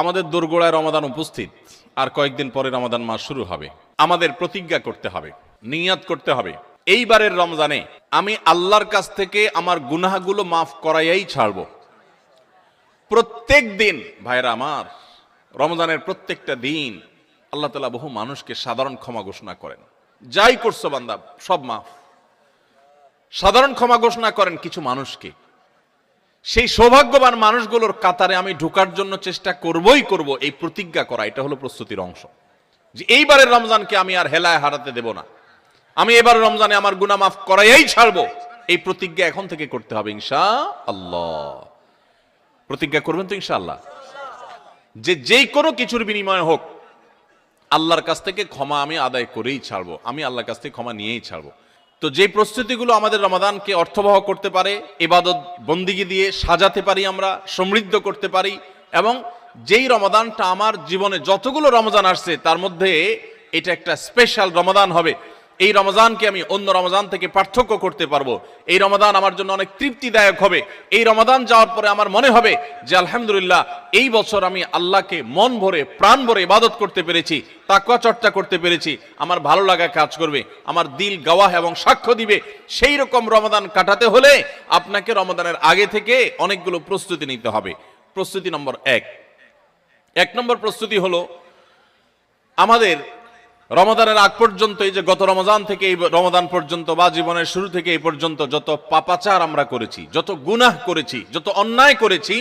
আমাদের দোরগোড়ায় রমাদান উপস্থিত, আর কয়েকদিন পরে রমাদান মাস শুরু হবে। আমাদের প্রতিজ্ঞা করতে হবে, নিয়ত করতে হবে, এইবারের রমজানে আমি আল্লাহর কাছ থেকে আমার গুনাহগুলো মাফ করাইয়াই ছাড়ব। প্রত্যেক দিন ভাইরা আমার, রমজানের প্রত্যেকটা দিন আল্লাহ তাআলা বহু মানুষকে সাধারণ ক্ষমা ঘোষণা করেন। যাই করছো বান্দা সব মাফ, সাধারণ ক্ষমা ঘোষণা করেন কিছু মানুষকে। সেই সৌভাগ্যবান মানুষগুলোর কাতারে আমি ঢোকার জন্য চেষ্টা করবই করব। এই প্রতিজ্ঞা করা, এটা হলো প্রস্তুতির অংশ, যে এইবারের রমজানকে আমি আর হেলায় হারাতে দেব না, আমি এবার রমজানে আমার গুনাহ মাফ করাইয়াই ছাড়বো। এই প্রতিজ্ঞা এখন থেকে করতে হবে ইনশাআল্লাহ। প্রতিজ্ঞা করবেন তো ইনশাআল্লাহ, যে যেই কোনো কিছুর বিনিময়ে হোক আল্লাহর কাছ থেকে ক্ষমা আমি আদায় করেই ছাড়বো, আমি আল্লাহর কাছ থেকে ক্ষমা নিয়েই ছাড়বো। তো যে প্রস্তুতিগুলো আমাদের রমাদানকে অর্থবহ করতে পারে, ইবাদত বন্দিগি দিয়ে সাজাতে পারি, আমরা সমৃদ্ধ করতে পারি, এবং যেই রমাদানটা আমার জীবনে যতগুলো রমজান আসছে তার মধ্যে এটা একটা স্পেশাল রমাদান হবে, এই রমজানকে আমি অন্য রমজান থেকে পার্থক্য করতে পারবো, এই রমাদান আমার জন্য অনেক তৃপ্তিদায়ক হবে, এই রমাদান যাওয়ার পরে আমার মনে হবে যে আলহামদুলিল্লাহ এই বছর আমি আল্লাহকে মন ভরে প্রাণ ভরে ইবাদত করতে পেরেছি, তাকওয়া চর্চা করতে পেরেছি, আমার ভালো লাগা কাজ করবে, আমার দিল গাওয়াহ এবং সাক্ষ্য দিবে। সেই রকম রমাদান কাটাতে হলে আপনাকে রমাদানের আগে থেকে অনেকগুলো প্রস্তুতি নিতে হবে। প্রস্তুতি নম্বর এক নম্বর প্রস্তুতি হলো আমাদের রমাদানের আগ পর্যন্ত, এই যে গত রমজান থেকে এই রমাদান পর্যন্ত বা জীবনের শুরু থেকে এই পর্যন্ত যত পাপাচার আমরা করেছি, যত গুনাহ করেছি, যত অন্যায় করেছি,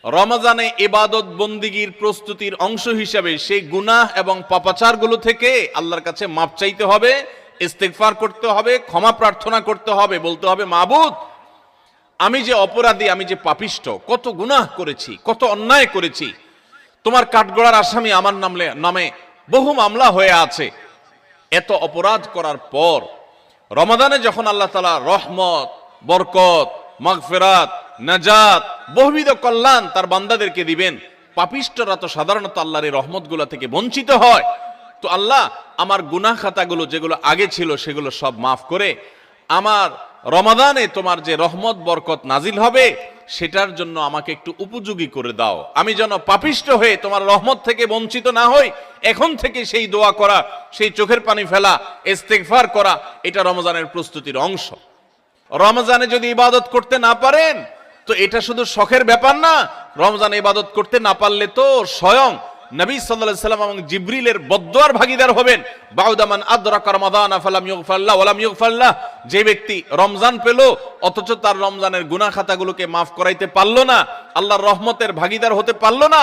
রমজানে ইবাদত বন্দিগির প্রস্তুতির অংশ হিসাবে সেই গুনাহ এবং পাপাচারগুলো থেকে আল্লাহর কাছে মাপ চাইতে হবে, ইস্তেগফার করতে হবে, ক্ষমা প্রার্থনা করতে হবে, বলতে হবে মাবুদ আমি যে অপরাধী, আমি যে পাপিষ্ঠ, কত গুনাহ করেছি, কত অন্যায় করেছি, তোমার কাঠগড়ার আসামি আমার নামে বহু মামলা হয়ে আছে। এত অপরাধ করার পর রমাদানে যখন আল্লাহ তাআলা রহমত, বরকত, মাগফিরাত, নাজাত, বহুবিধ কল্যাণ তার বান্দাদেরকে দিবেন, পাপিষ্ঠরা তো সাধারণত আল্লাহর এই রহমতগুলো থেকে বঞ্চিত হয়। তো আল্লাহ আমার গুনাহ খাতাগুলো যেগুলো আগে ছিল সেগুলো সব মাফ করে আমার রমাদানে তোমার যে রহমত বরকত নাজিল হবে সেটার জন্য আমাকে একটু উপযোগী করে দাও, আমি যেন পাপিষ্ঠ হয়ে তোমার রহমত থেকে বঞ্চিত না হই। এখন থেকে সেই দোয়া করা, সেই চোখের পানি ফেলা, ইস্তেগফার করা, এটা রমজানের প্রস্তুতির অংশ। রমজানে যদি ইবাদত করতে না পারেন তো এটা শুধু শখের ব্যাপার না, রমজানে ইবাদত করতে না পারলে তো স্বয়ং নবী সাল্লাল্লাহু আলাইহি সাল্লাম এবং জিবরিলের বদদুয়ার ভাগীদার হবেন। বাউদামান আদরাকা রমাদান ফালাম ইগফারলাহ ওয়ালাম ইগফারলাহ, যে ব্যক্তি রমজান পেল অথচ তার রমজানের গুনাহ খাতাগুলোকে মাফ করাইতে পারলো না, আল্লাহর রহমতের ভাগীদার হতে পারলো না,